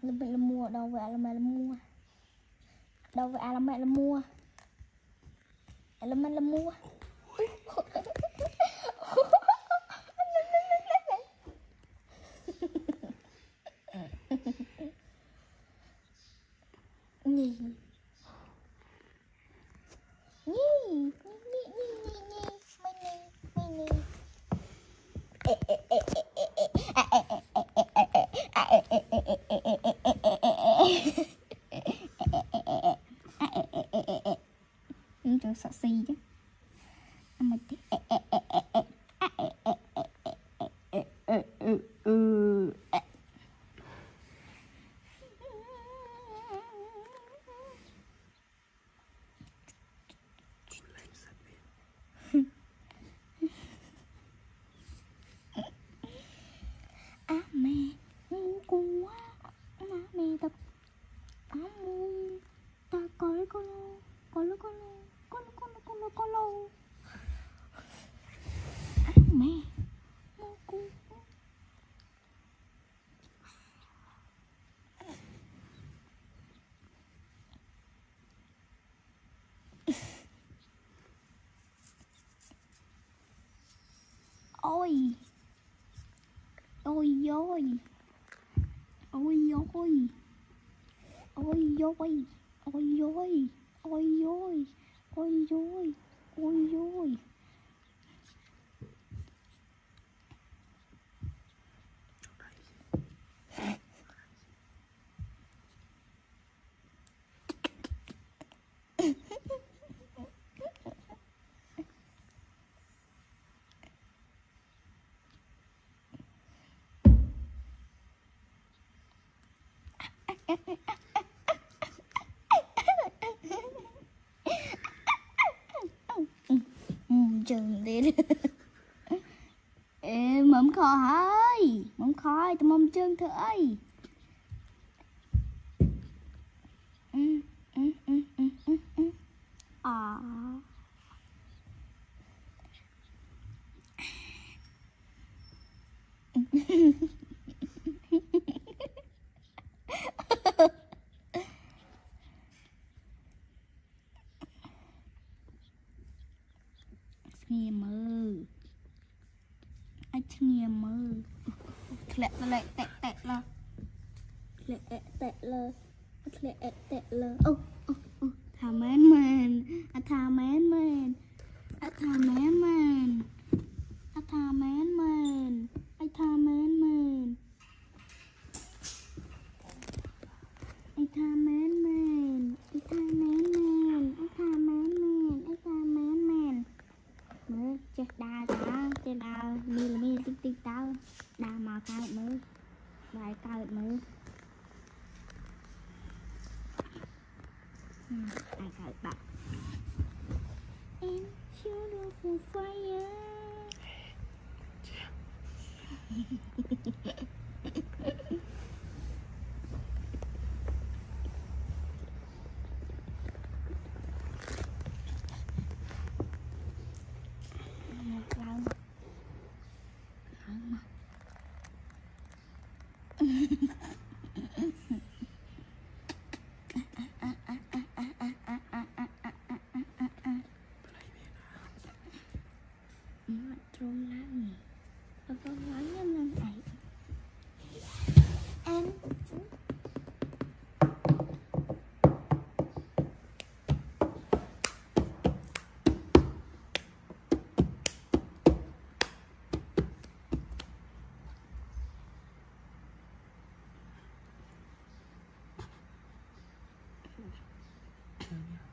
là mẹ là mua đâu vậy là mẹ là mua đâu vậy là mẹ là mua là mẹ là mua nhỉ nhỉ Trời sợ xì chứ mà mẹ ngu quá mẹ tập ngu ta có lô mẹ ngu quá ôi ôi ôi ôi ôi ôi ôi ôi ôi ôi ôi ôi ôi ôi ôi chừng đi mắm kho hơi mắm khói tụi mắm chân thử ơi nghe mơ anh nghe mơ lẹ tẹt lo lẹ tẹt lo ô thà mến mình thà mến mình thà mến mình thà mến mình thà mến mình thà mến mình thà mến mình thà mến mình thà mến mình mơ chết đa chết đa mi tích tao đa mà cao mơ bài cao mơ ai cao bạn em chưa được một fire trôn lắm nhỉ có nói nhân ấy em Yeah.